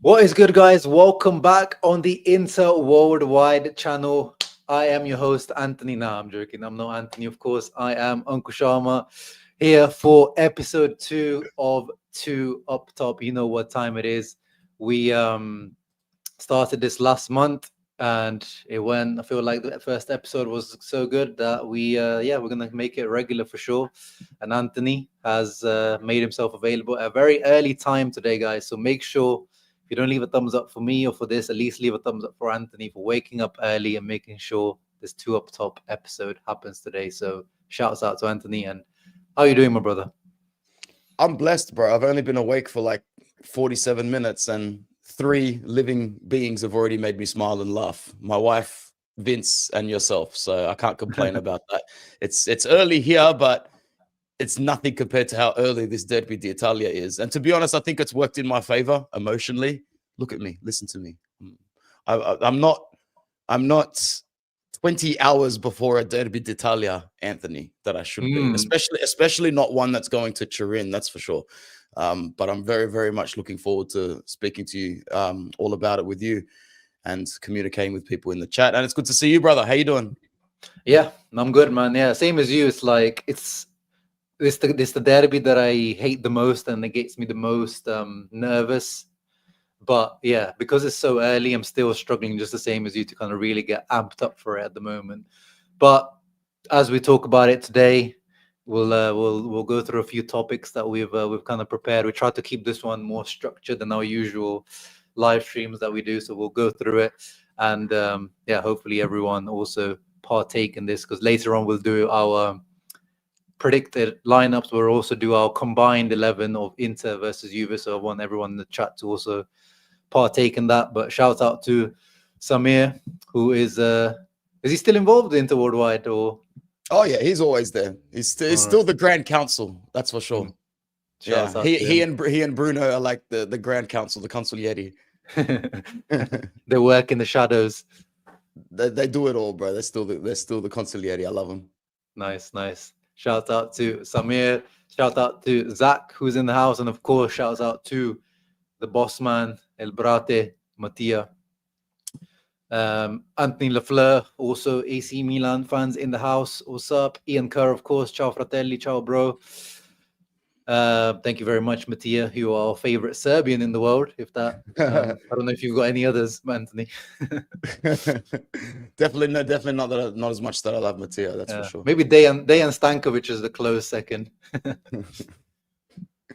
What is good, guys? Welcome back on the Inter Worldwide channel. I am your host, Anthony. Nah, I'm joking. I'm not Anthony, of course. I am Uncle Sharma here for episode 2 of 2 Up Top. You know what time it is. We started this last month and it went. I feel like the first episode was so good that we're gonna make it regular for sure. And Anthony has made himself available at a very early time today, guys. So make sure if you don't leave a thumbs up for me or for this, at least leave a thumbs up for Anthony for waking up early and making sure this 2 Up Top episode happens today. So shouts out to Anthony. And how are you doing, my brother? I'm blessed, bro. I've only been awake for like 47 minutes and 3 living beings have already made me smile and laugh. My wife, Vince, and yourself. So I can't complain about that. It's early here, but it's nothing compared to how early this Derby d'Italia is. And to be honest, I think it's worked in my favor emotionally. Look at me. Listen to me. I'm not 20 hours before a Derby d'Italia, Anthony, that I should be, especially not one that's going to Turin, that's for sure. But I'm very, very much looking forward to speaking to you all about it with you and communicating with people in the chat. And it's good to see you, brother. How you doing? Yeah, I'm good, man. Yeah, same as you. It's like it's the derby that I hate the most and it gets me the most nervous. But yeah, because it's so early, I'm still struggling just the same as you to kind of really get amped up for it at the moment. But as we talk about it today, we'll go through a few topics that we've kind of prepared. We try to keep this one more structured than our usual live streams that we do, so we'll go through it and hopefully everyone also partake in this because later on we'll do our predicted lineups. We'll also do our combined 11 of Inter versus Juve. So I want everyone in the chat to also partake in that. But shout out to Samir, who is he still involved in Inter Worldwide or? Oh yeah, he's always there. He's still the Grand Council, that's for sure. Yeah, he and Bruno are like the Grand Council, the Consiglieri. They work in the shadows. They do it all, bro. They're still the Consiglieri. I love them. Nice. Shout out to Samir. Shout out to Zach, who's in the house, and of course, shout out to the boss man, El Brate, Mattia. Anthony Lafleur, also AC Milan fans in the house. What's up? Ian Kerr, of course. Ciao fratelli, ciao bro. Thank you very much, Mattia. You are our favorite Serbian in the world. If that, I don't know if you've got any others, Anthony. Definitely not as much that I love Mattia. That's for sure. Maybe Dejan Stankovic is the close second.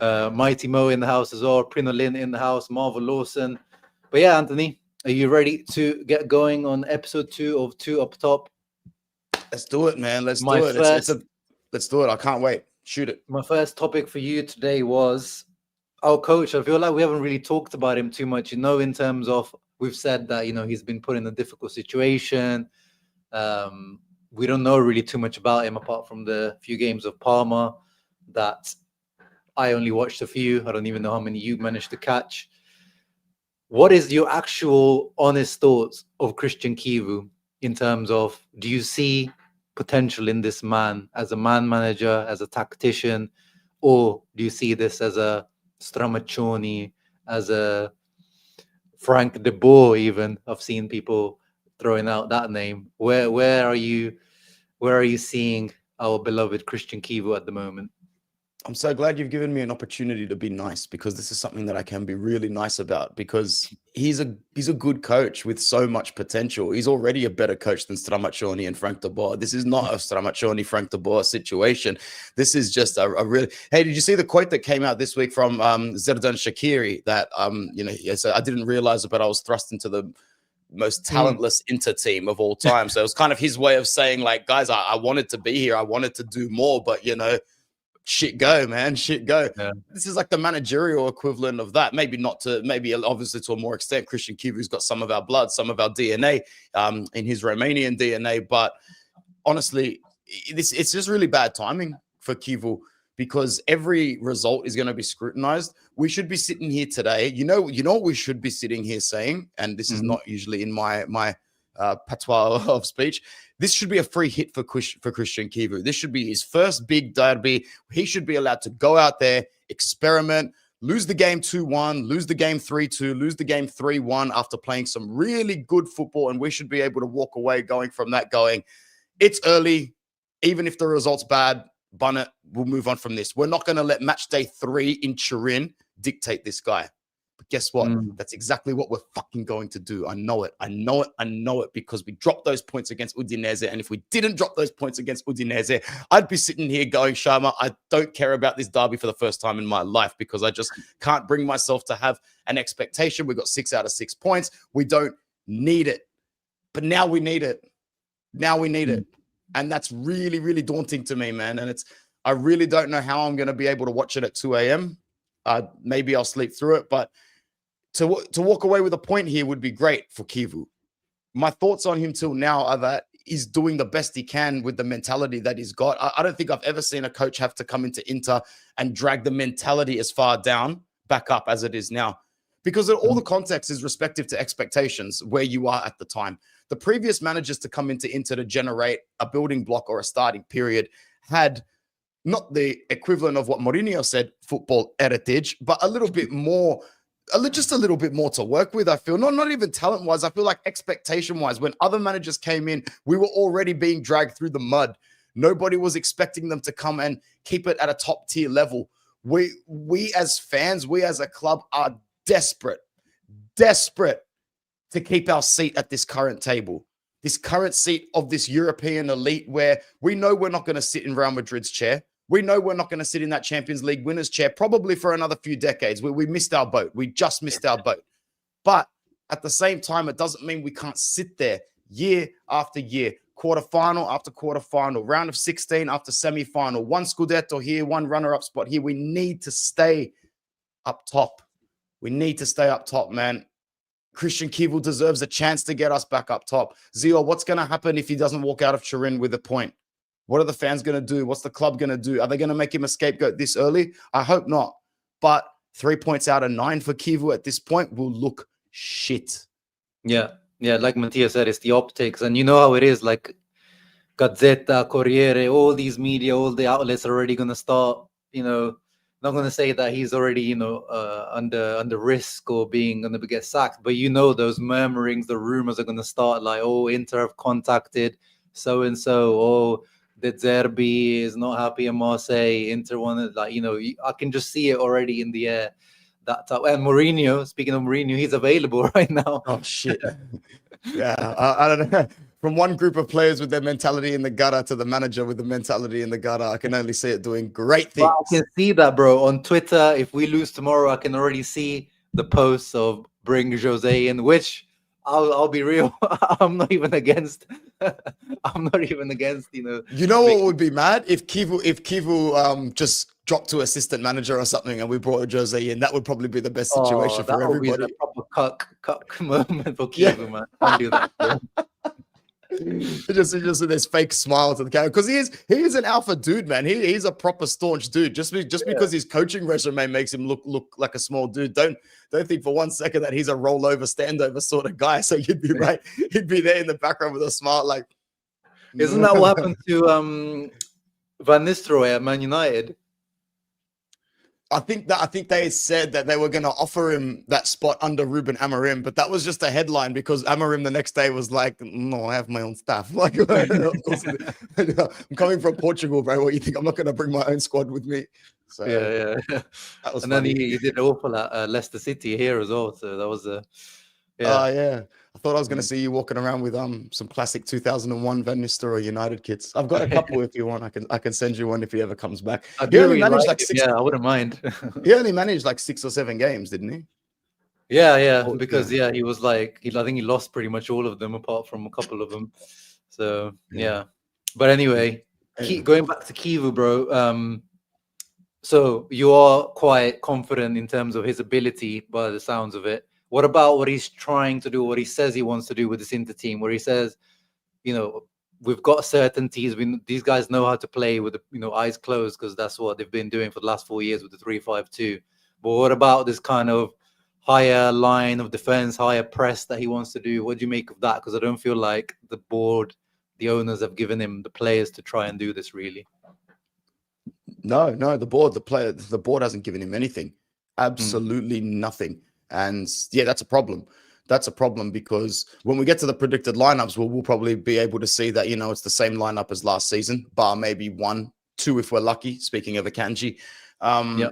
Mighty Mo in the house as well. Prino Lin in the house. Marvel Lawson. But yeah, Anthony, are you ready to get going on episode 2 of 2 Up Top? Let's do it, man. Let's do it. Let's do it. I can't wait. Shoot it. My first topic for you today was our coach. I feel like we haven't really talked about him too much, in terms of we've said that, he's been put in a difficult situation. We don't know really too much about him apart from the few games of Parma that I only watched a few. I don't even know how many you managed to catch. What is your actual honest thoughts of Christian Kivu in terms of, do you see potential in this man as a man manager, as a tactician, or do you see this as a Stramaccioni, as a Frank de Boer? Even I've seen people throwing out that name. Where are you seeing our beloved Christian Kivu at the moment? I'm so glad you've given me an opportunity to be nice, because this is something that I can be really nice about, because he's a good coach with so much potential. He's already a better coach than Stramaccioni and Frank de Boer. This is not a Stramaccioni, Frank de Boer situation. This is just a really... Hey, did you see the quote that came out this week from Zerdan Shaqiri that, so I didn't realize it, but I was thrust into the most talentless Inter team of all time. So it was kind of his way of saying, like, guys, I wanted to be here. I wanted to do more, but, shit go, man, shit go. Yeah. This is like the managerial equivalent of that. Maybe obviously to a more extent. Christian Kivu's got some of our blood, some of our DNA in his Romanian DNA. But honestly, it's just really bad timing for Kivu, because every result is going to be scrutinized. We should be sitting here today. You know what we should be sitting here saying, and this is not usually in my patois of speech. This should be a free hit for Christian Kivu. This should be his first big derby. He should be allowed to go out there, experiment, lose the game 2-1, lose the game 3-2, lose the game 3-1 after playing some really good football. And we should be able to walk away going from that going, it's early. Even if the result's bad, bun it, we'll move on from this. We're not going to let match day 3 in Turin dictate this guy. But guess what? That's exactly what we're fucking going to do. I know it. I know it. I know it, because we dropped those points against Udinese. And if we didn't drop those points against Udinese, I'd be sitting here going, Sharma, I don't care about this derby for the first time in my life, because I just can't bring myself to have an expectation. We got 6 out of 6 points. We don't need it. But now we need it. Now we need it. And that's really, really daunting to me, man. And I really don't know how I'm going to be able to watch it at 2 a.m. Maybe I'll sleep through it, but to walk away with a point here would be great for Kivu. My thoughts on him till now are that he's doing the best he can with the mentality that he's got. I don't think I've ever seen a coach have to come into Inter and drag the mentality as far down, back up as it is now, because all the context is respective to expectations where you are at the time. The previous managers to come into Inter to generate a building block or a starting period had not the equivalent of what Mourinho said, football heritage, but a little bit more, just a little bit more to work with, I feel. Not even talent-wise. I feel like expectation-wise, when other managers came in, we were already being dragged through the mud. Nobody was expecting them to come and keep it at a top-tier level. We as fans, we as a club are desperate to keep our seat at this current table, this current seat of this European elite, where we know we're not going to sit in Real Madrid's chair. We know we're not going to sit in that Champions League winners' chair probably for another few decades. We missed our boat. We just missed our boat. But at the same time, it doesn't mean we can't sit there year after year, quarterfinal after quarterfinal, round of 16 after semi-final, one Scudetto here, one runner-up spot here. We need to stay up top. We need to stay up top, man. Christian Kivu deserves a chance to get us back up top. Zio, what's going to happen if he doesn't walk out of Turin with a point? What are the fans going to do? What's the club going to do? Are they going to make him a scapegoat this early? I hope not. But 3 points out of 9 for Kivu at this point will look shit. Yeah. Like Mattia said, it's the optics. And you know how it is, like Gazzetta, Corriere, all these media, all the outlets are already going to start, not going to say that he's already, under risk or being going to get sacked. But those murmurings, the rumors are going to start like, oh, Inter have contacted so-and-so, oh, De Zerbi is not happy in Marseille, Inter wanted, I can just see it already in the air. That type. And Mourinho, speaking of Mourinho, he's available right now. Oh, shit. Yeah, I don't know. From one group of players with their mentality in the gutter to the manager with the mentality in the gutter, I can only see it doing great things. But I can see that, bro. On Twitter, if we lose tomorrow, I can already see the posts of bring Jose in, which I'll be real. I'm not even against. I'm not even against. You know what would be mad if Kivu just dropped to assistant manager or something, and we brought Jose in. That would probably be the best situation for everybody. That would be the proper cuck moment for Kivu, man. Can't do that. Bro. just with this fake smile to the camera, because he is an alpha dude, man. He's a proper staunch dude. Just because his coaching resume makes him look like a small dude, don't think for one second that he's a rollover, standover sort of guy. So you'd be right. He'd be there in the background with a smile, like. Isn't that what happened to Van Nistelrooy at Man United? I think they said that they were going to offer him that spot under Ruben Amorim, but that was just a headline because Amorim the next day was like, "No, I have my own staff." Like, I'm coming from Portugal, bro. What you think? I'm not going to bring my own squad with me. So yeah. That was and funny. then he did awful at Leicester City here as well. So that was yeah. I thought I was going to see you walking around with some classic 2001 Van Nistelrooy United kits. I've got a couple if you want. I can send you one if he ever comes back. He only managed like 6. Yeah, I wouldn't mind. He only managed like 6 or 7 games, didn't he? Yeah. Because he was like, I think he lost pretty much all of them apart from a couple of them. So yeah. But anyway, going back to Kivu, bro. So you are quite confident in terms of his ability by the sounds of it. What about what he's trying to do, what he says he wants to do with this Inter team, where he says, we've got certainties. These guys know how to play with eyes closed because that's what they've been doing for the last 4 years with the 3-5-2. But what about this kind of higher line of defense, higher press that he wants to do? What do you make of that? Because I don't feel like the board, the owners have given him the players to try and do this really. No, the board hasn't given him anything. Mm. Absolutely nothing. And yeah, that's a problem. That's a problem because when we get to the predicted lineups, we'll probably be able to see that, it's the same lineup as last season, bar maybe 1, 2 if we're lucky, speaking of Akanji. Yeah.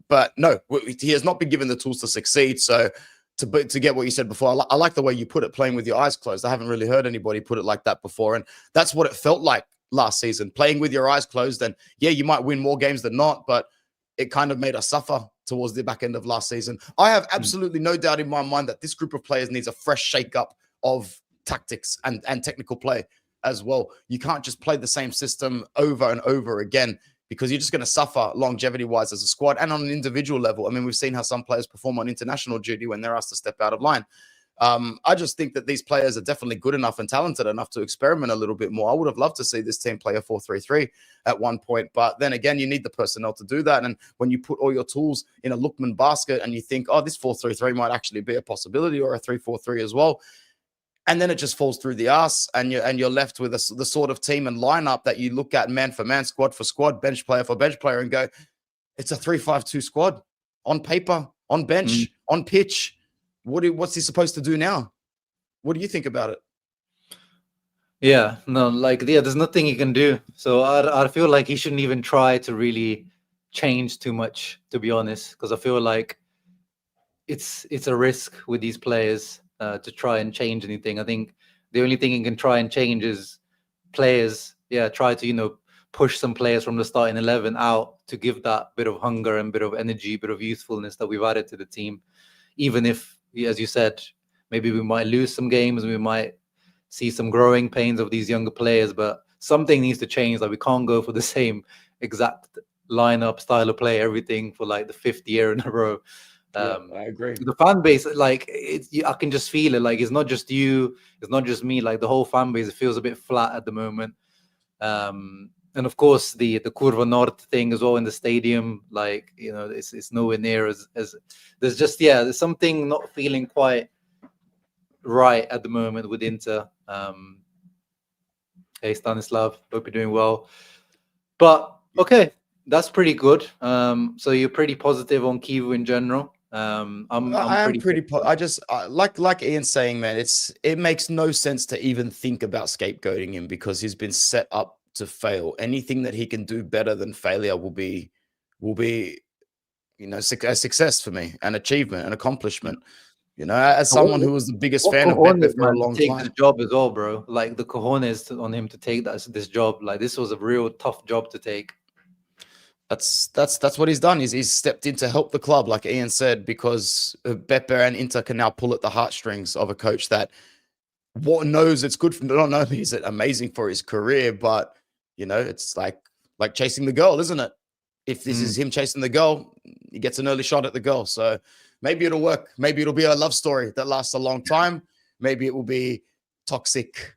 But no, he has not been given the tools to succeed. So to get what you said before, I like the way you put it, playing with your eyes closed. I haven't really heard anybody put it like that before. And that's what it felt like last season, playing with your eyes closed. And yeah, you might win more games than not, but it kind of made us suffer towards the back end of last season. I have absolutely no doubt in my mind that this group of players needs a fresh shake-up of tactics and technical play as well. You can't just play the same system over and over again because you're just going to suffer longevity-wise as a squad and on an individual level. I mean, we've seen how some players perform on international duty when they're asked to step out of line. I just think that these players are definitely good enough and talented enough to experiment a little bit more. I would have loved to see this team play a 4-3-3 at one point, but then again, you need the personnel to do that. And when you put all your tools in a Lookman basket and you think, oh, this 4-3-3 might actually be a possibility, or a 3-4-3 as well, and then it just falls through the ass, and you're left with the sort of team and lineup that you look at man for man, squad for squad, bench player for bench player, and go, it's a 3-5-2 squad on paper, on bench, on pitch. What's he supposed to do now? What do you think about it? Yeah, no, there's nothing he can do. So I feel like he shouldn't even try to really change too much, to be honest, because I feel like it's a risk with these players to try and change anything. I think the only thing he can try and change is players. Yeah, try to push some players from the starting 11 out to give that bit of hunger and bit of energy, bit of youthfulness that we've added to the team. Even if, as you said, maybe we might lose some games, we might see some growing pains of these younger players, but something needs to change. Like, we can't go for the same exact lineup, style of play, everything for like the 5th year in a row. Yeah, I agree. The fan base, I can just feel it. Like, it's not just you, it's not just me. Like, the whole fan base, it feels a bit flat at the moment. And of course, the Curva Nord thing as well in the stadium, it's nowhere near as there's just there's something not feeling quite right at the moment with Inter. Hey Stanislav, hope you're doing well. But okay, that's pretty good. So you're pretty positive on Kivu in general. I'm pretty. I just like Ian's saying, man. It makes no sense to even think about scapegoating him because he's been set up to fail. Anything that he can do better than failure will be a success for me, an achievement, an accomplishment. As someone who was the biggest fan of Pepe for a long time. This job as well, bro. Like, the cojones on him to take this job. Like, this was a real tough job to take. That's what he's done. He's stepped in to help the club, like Ian said, because Pepe and Inter can now pull at the heartstrings of a coach that knows it's good for. Not only is it amazing for his career, but it's like chasing the girl, isn't it? If this is him chasing the girl, he gets an early shot at the girl. So maybe it'll work. Maybe it'll be a love story that lasts a long time. Maybe it will be toxic,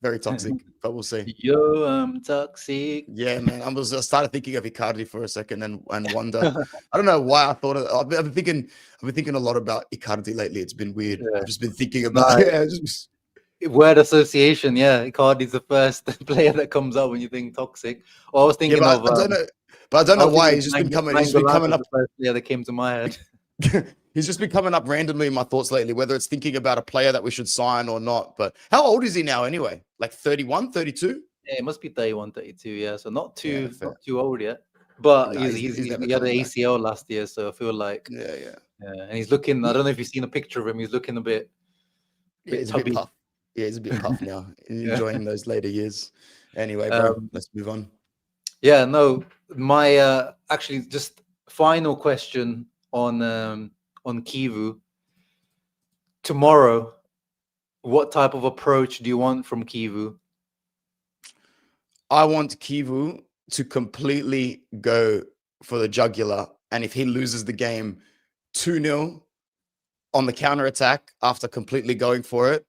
very toxic, but we'll see. Yo, I'm toxic. Yeah, man. I started thinking of Icardi for a second and wonder. I don't know why I thought of. I've been thinking a lot about Icardi lately. It's been weird. Yeah. I've just been thinking about word association. Yeah, Icardi's the first player that comes up when you think toxic. I was thinking of. I don't know why he's just been coming. He's been coming up. The first player that came to my head. He's just been coming up randomly in my thoughts lately, whether it's thinking about a player that we should sign or not. But how old is he now anyway? Like 31, 32? Yeah, it must be 31, 32. Yeah, so not too old yet. But he had an ACL last year, so I feel like yeah. And he's looking. I don't know if you've seen a picture of him. He's looking a bit. He's a bit puff. Yeah, he's a bit puff now, enjoying those later years. Anyway, bro, let's move on. Yeah, no, my actually just final question on Kivu. Tomorrow, what type of approach do you want from Kivu? I want Kivu to completely go for the jugular, and if he loses the game 2-0 on the counter-attack after completely going for it,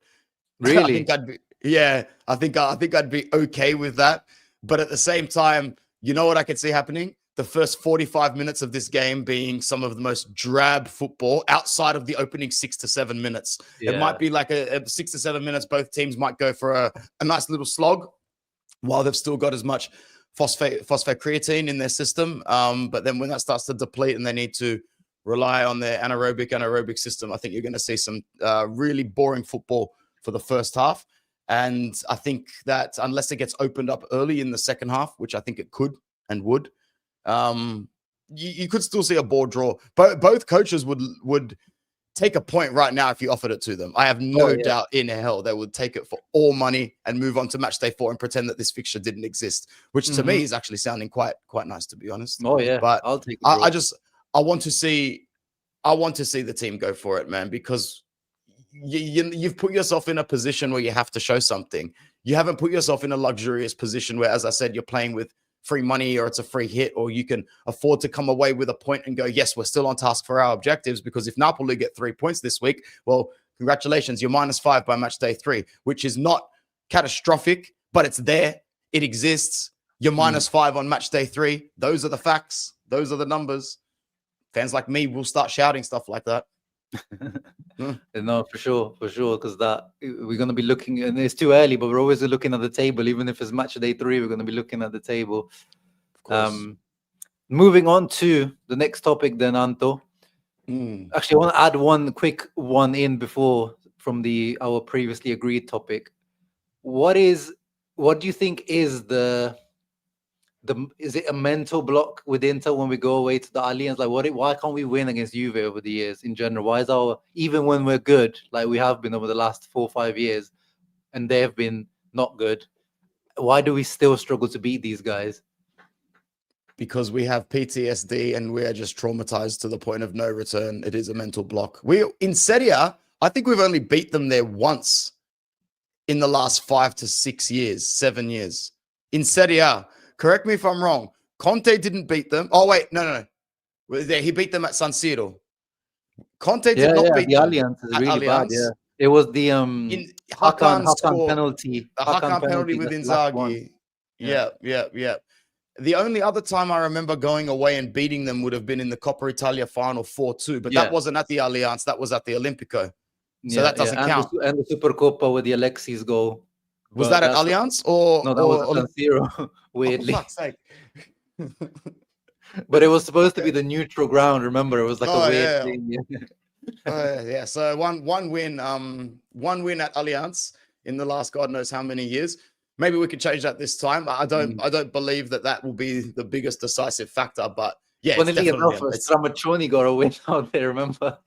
really, I think I'd be okay with that. But at the same time, you know what I could see happening? The first 45 minutes of this game being some of the most drab football outside of the opening 6 to 7 minutes. Yeah. It might be like a 6 to 7 minutes. Both teams might go for a nice little slog while they've still got as phosphate creatine in their system. But then when that starts to deplete and they need to rely on their anaerobic system, I think you're going to see some really boring football for the first half. And I think that unless it gets opened up early in the second half, which I think it could and would, you could still see a ball draw. Both coaches would take a point right now if you offered it to them. I have no doubt in hell they would take it for all money and move on to match day 4 and pretend that this fixture didn't exist, which to me is actually sounding quite nice, to be honest. Oh yeah, but I'll take it. I want to see the team go for it, man, because you've put yourself in a position where you have to show something. You haven't put yourself in a luxurious position where, as I said, you're playing with free money or it's a free hit, or you can afford to come away with a point and go, yes, we're still on task for our objectives, because if Napoli get 3 points this week, well, congratulations, you're -5 by match day 3, which is not catastrophic, but it's there. It exists. You're -5 on match day 3. Those are the facts. Those are the numbers. Fans like me will start shouting stuff like that. No, for sure, because that we're going to be looking, and it's too early, but we're always looking at the table. Even if it's match day 3, we're going to be looking at the table. Of course. Moving on to the next topic then, Anto. Actually, I want to add one quick one in before from our previously agreed topic. What do you think is is it a mental block with Inter when we go away to the Allianz? Like, why can't we win against Juve over the years in general? Why is even when we're good, like we have been over the last 4 or 5 years, and they've been not good, why do we still struggle to beat these guys? Because we have PTSD and we are just traumatized to the point of no return. It is a mental block. In Serie A, I think we've only beat them there once in the last 5 to 6 years, 7 years. In Serie A, correct me if I'm wrong, Conte didn't beat them. Oh, wait, no. He beat them at San Siro. Conte did not beat the them. Allianz is really Allianz. bad, yeah. It was the Hakan penalty. The Hakan penalty with Inzaghi. Yeah. The only other time I remember going away and beating them would have been in the Coppa Italia final 4-2, but that wasn't at the Allianz, that was at the Olimpico. So that doesn't count. And the Supercoppa with the Alexis goal. Was that at Allianz or? No, that was at San Siro, weirdly. Oh, for fuck's sake. But it was supposed to be the neutral ground, remember? It was like a weird thing. Yeah. So one win at Allianz in the last God knows how many years. Maybe we could change that this time. I don't believe that will be the biggest decisive factor, but yeah, it's definitely Stramaccioni got a win out there, remember?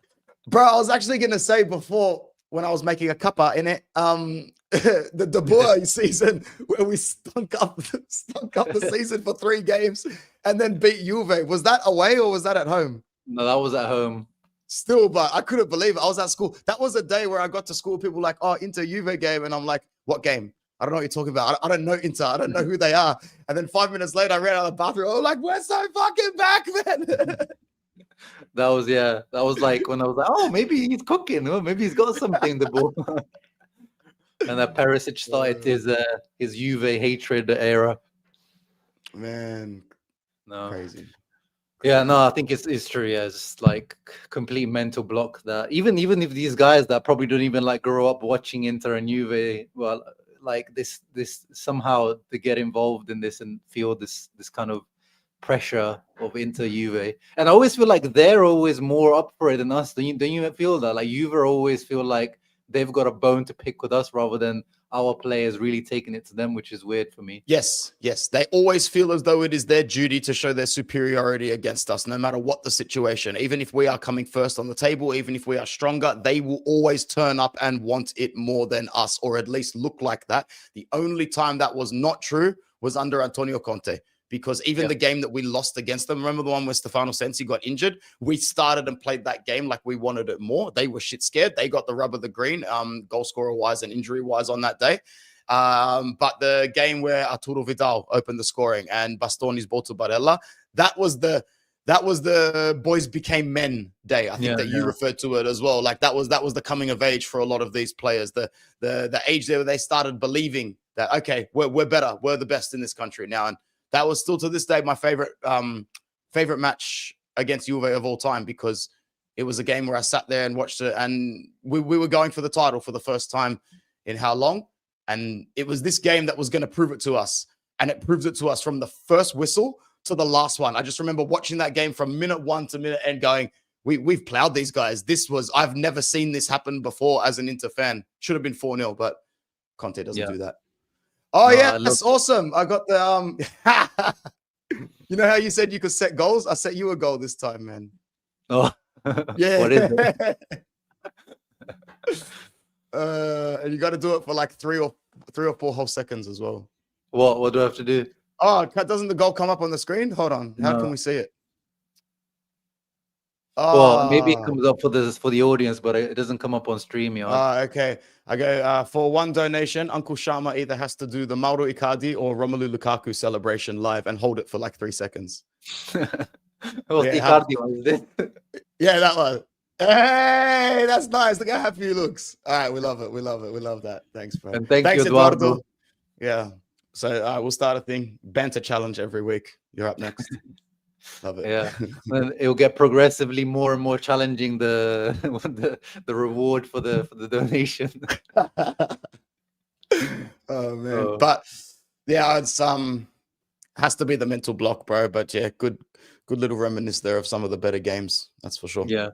Bro, I was actually gonna say before when I was making a cuppa in it, the De Boer season where we stunk up the season for 3 games and then beat Juve. Was that away or was that at home? No, that was at home. Still, but I couldn't believe it. I was at school. That was a day where I got to school. People like, oh, Inter Juve game, and I'm like, what game? I don't know what you're talking about. I don't know Inter. I don't know who they are. And then 5 minutes later, I ran out of the bathroom. I was like, we're so fucking back, man. That was like when I was like, oh, maybe he's cooking. Oh, maybe he's got something to ball. And that Perisic started his Juve hatred era. Man, no, crazy. Yeah, no, I think it's true. Yeah, it's like complete mental block that even if these guys that probably don't even like grow up watching Inter and Juve, well, like this somehow they get involved in this and feel this kind of pressure of Inter Juve, and I always feel like they're always more up for it than us. Don't you feel that? Like Juve always feel like they've got a bone to pick with us rather than our players really taking it to them, which is weird for me. Yes. They always feel as though it is their duty to show their superiority against us, no matter what the situation. Even if we are coming first on the table, even if we are stronger, they will always turn up and want it more than us, or at least look like that. The only time that was not true was under Antonio Conte. Because even the game that we lost against them, remember the one where Stefano Sensi got injured? We started and played that game like we wanted it more. They were shit scared. They got the rub of the green, goal scorer wise and injury wise on that day. But the game where Arturo Vidal opened the scoring and Bastoni's ball to Barella, that was the boys became men day. I think you referred to it as well. Like that was the coming of age for a lot of these players. The age there where they started believing that, okay, we're better. We're the best in this country now. And that was still to this day my favorite match against Juve of all time, because it was a game where I sat there and watched it, and we were going for the title for the first time in how long? And it was this game that was going to prove it to us, and it proves it to us from the first whistle to the last one. I just remember watching that game from minute 1 to minute end going, we've plowed these guys. I've never seen this happen before as an Inter fan. Should have been 4-0, but Conte doesn't do that. Oh, No, yeah, that's awesome. I got the you know how you said you could set goals? I set you a goal this time, man. Oh, Yeah. what is it? And you got to do it for like 3 or 4 whole seconds as well. What do I have to do? Oh, doesn't the goal come up on the screen? Hold on. How can we see it? Well, maybe it comes up for the audience, but it doesn't come up on StreamYard. Okay. I go for one donation. Uncle Sharma either has to do the Mauro Icardi or Romelu Lukaku celebration live and hold it for like 3 seconds. Oh, the Icardi one, is it? Yeah, that one. Hey, that's nice. Look how happy he looks. All right, we love it. We love it. We love that. Thanks, bro. And thanks, Eduardo. Yeah. So we'll start a thing. Banter challenge every week. You're up next. Love it. Yeah. And it'll get progressively more and more challenging the reward for the donation. Oh man. But yeah, it's has to be the mental block, bro. But yeah, good little reminisce there of some of the better games. That's for sure. Yeah.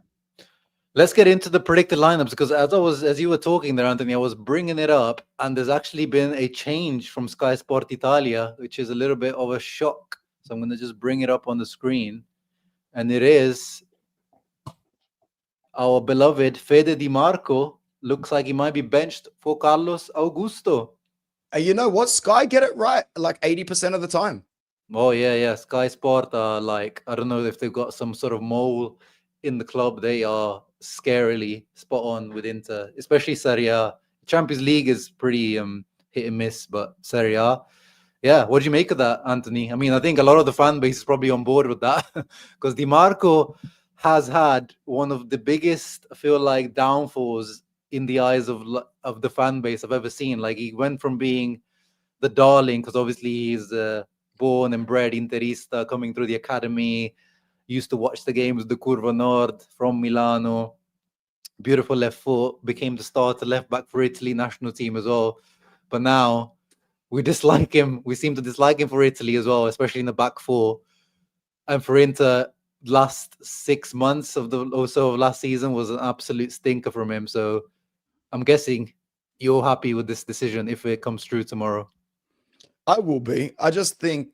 Let's get into the predicted lineups, because as you were talking there, Anthony, I was bringing it up, and there's actually been a change from Sky Sport Italia, which is a little bit of a shock. So I'm going to just bring it up on the screen, and it is our beloved Fede Di Marco. Looks like he might be benched for Carlos Augusto. And you know what? Sky get it right like 80% of the time. Oh yeah. Sky Sport are like, I don't know if they've got some sort of mole in the club. They are scarily spot on with Inter, especially Serie A. Champions League is pretty hit and miss, but Serie A, yeah. What do you make of that, Anthony? I mean, I think a lot of the fan base is probably on board with that, because Di Marco has had one of the biggest, I feel like, downfalls in the eyes of the fan base I've ever seen. Like, he went from being the darling, because obviously he's born and bred Interista, coming through the academy, used to watch the games of the Curva Nord from Milano, beautiful left foot, became the starter left back for Italy national team as well. But now we dislike him. We seem to dislike him for Italy as well, especially in the back four. And for Inter, last 6 months of last season was an absolute stinker from him. So I'm guessing you're happy with this decision if it comes true tomorrow. I will be. I just think,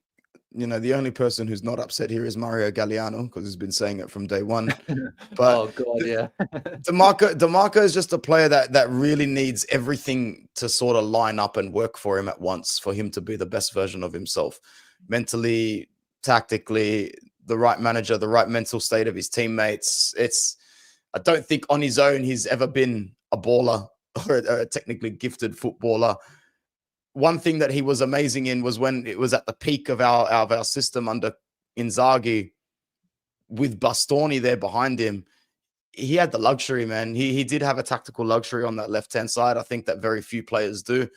the only person who's not upset here is Mario Galliano, because he's been saying it from day one. But oh God, yeah. DeMarco is just a player that really needs everything to sort of line up and work for him at once for him to be the best version of himself. Mentally, tactically, the right manager, the right mental state of his teammates. I don't think on his own he's ever been a baller or a technically gifted footballer. One thing that he was amazing in was when it was at the peak of our system under Inzaghi, with Bastoni there behind him. He had the luxury, man. He did have a tactical luxury on that left-hand side. I think that very few players do.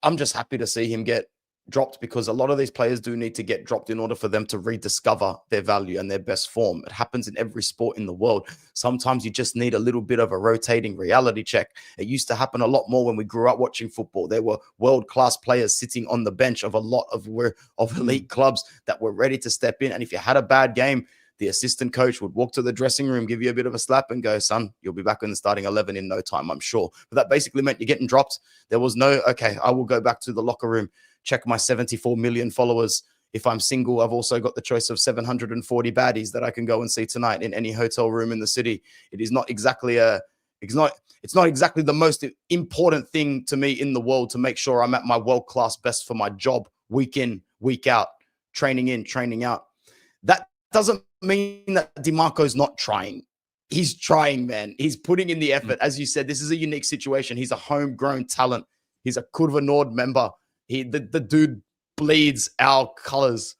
I'm just happy to see him get dropped, because a lot of these players do need to get dropped in order for them to rediscover their value and their best form. It happens in every sport in the world. Sometimes you just need a little bit of a rotating reality check. It used to happen a lot more when we grew up watching football. There were world-class players sitting on the bench of a lot of elite clubs that were ready to step in. And if you had a bad game, the assistant coach would walk to the dressing room, give you a bit of a slap and go, son, you'll be back in the starting 11 in no time, I'm sure. But that basically meant you're getting dropped. There was no, okay, I will go back to the locker room, check my 74 million followers. If I'm single, I've also got the choice of 740 baddies that I can go and see tonight in any hotel room in the city. It is not exactly it's not exactly the most important thing to me in the world to make sure I'm at my world-class best for my job, week in, week out, training in, training out. That doesn't mean that DiMarco's not trying. He's trying, man. He's putting in the effort. As you said, this is a unique situation. He's a homegrown talent. He's a Curva Nord member. The dude bleeds our colors.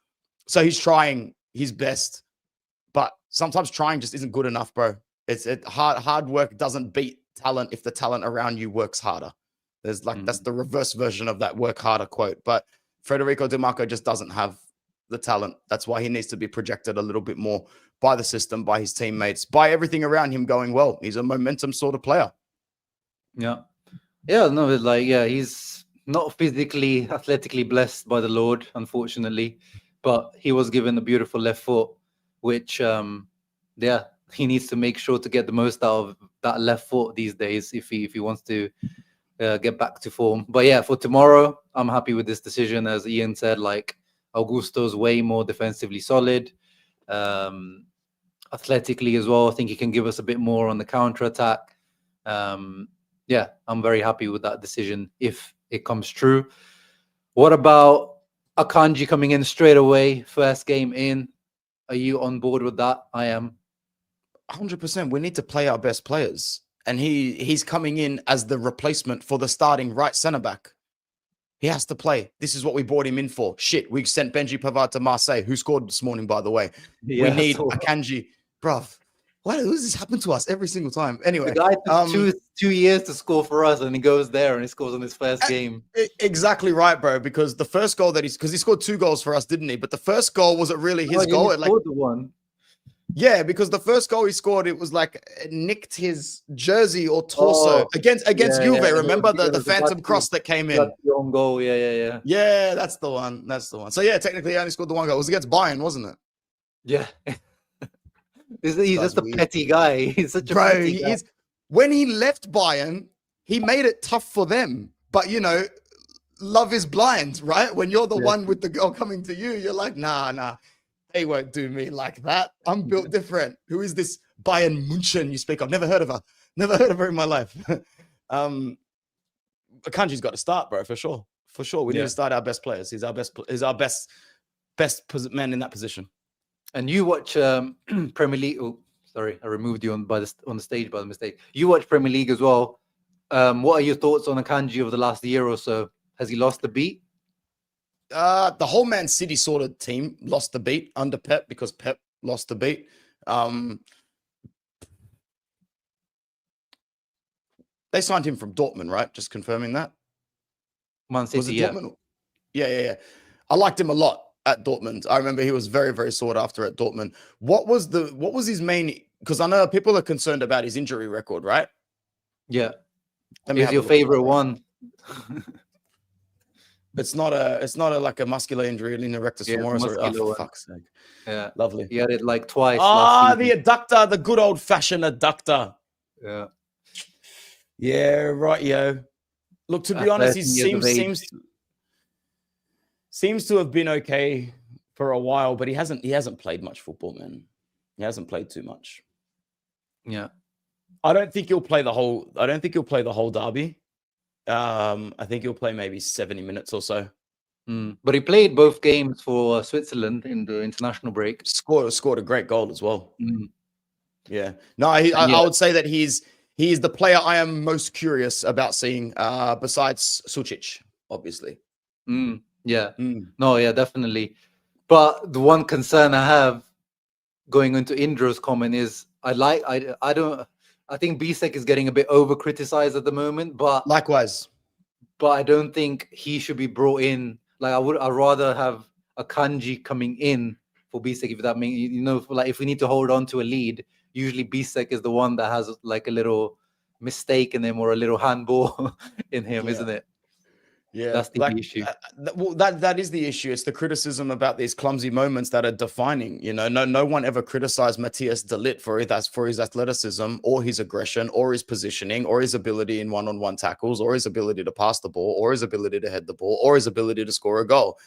So he's trying his best. But sometimes trying just isn't good enough, bro. Hard work doesn't beat talent if the talent around you works harder. There's that's the reverse version of that work harder quote. But Federico DiMarco just doesn't have the talent. That's why he needs to be projected a little bit more by the system, by his teammates, by everything around him going well. He's a momentum sort of player. Yeah. No, he's not physically, athletically blessed by the Lord, unfortunately, but he was given a beautiful left foot, which, he needs to make sure to get the most out of that left foot these days if he wants to get back to form. But yeah, for tomorrow, I'm happy with this decision. As Ian said, like Augusto's way more defensively solid, athletically as well. I think he can give us a bit more on the counter attack. Yeah, I'm very happy with that decision if it comes true. What about Akanji coming in straight away, first game in? Are you on board with that? I am. 100%. We need to play our best players. And he's coming in as the replacement for the starting right centre back. He has to play. This is what we brought him in for. Shit, we sent Benji Pavard to Marseille, who scored this morning, by the way. Yeah, we need Akanji. Bruv, why does this happen to us every single time? Anyway. The guy took 2 years to score for us, and he goes there and he scores on his first game. Exactly right, bro, because the first goal that because he scored 2 goals for us, didn't he? But the first goal wasn't really his goal. He scored the one. Yeah, because the first goal he scored, it was like it nicked his jersey or torso against Juve. Remember the phantom cross that came in? That's the own goal. Yeah. Yeah, that's the one. So yeah, technically he only scored the 1 goal. It was against Bayern, wasn't it? Yeah. He's just a petty guy. He's such a petty guy. When he left Bayern, he made it tough for them. But love is blind, right? When you're the one with the girl coming to you, you're like, nah. They won't do me like that. I'm built different. Who is this Bayern München you speak of? Never heard of her. Never heard of her in my life. Akanji's got to start, bro, for sure. For sure. We need to start our best players. He's our best man in that position. And you watch Premier League. Oh, sorry, I removed you on the stage by mistake. You watch Premier League as well. What are your thoughts on Akanji over the last year or so? Has he lost the beat? The whole Man City sort of team lost the beat under Pep because Pep lost the beat. They signed him from Dortmund, right? Just confirming that. Man City, yeah. Dortmund? Yeah. I liked him a lot at Dortmund. I remember he was very, very sought after at Dortmund. What was his main? Because I know people are concerned about his injury record, right? Yeah. Is your favorite one? It's not like a muscular injury in the rectus femoris. For fuck's sake. Yeah, lovely. He had it like twice. The adductor, the good old fashioned adductor. Yeah, right, yo. Look, to be honest, he seems to have been okay for a while, but he hasn't played much football, man. He hasn't played too much. Yeah, I don't think he'll play the whole derby. I think he'll play maybe 70 minutes or so. But he played both games for Switzerland in the international break. Scored a great goal as well. Yeah. No, I would say that he is the player I am most curious about seeing, besides Sucic, obviously. Yeah. No, yeah, definitely. But the one concern I have going into Indro's comment is I think Bisek is getting a bit over criticized at the moment, but likewise. But I don't think he should be brought in. Like I'd rather have Akanji coming in for Bisek, if that means like if we need to hold on to a lead, usually Bisek is the one that has like a little mistake in him or a little handball in him, isn't it? Yeah, that's the issue. Well, that is the issue. It's the criticism about these clumsy moments that are defining. No one ever criticized Matthias de Ligt for his athleticism or his aggression or his positioning or his ability in one-on-one tackles or his ability to pass the ball or his ability to head the ball or his ability to score a goal.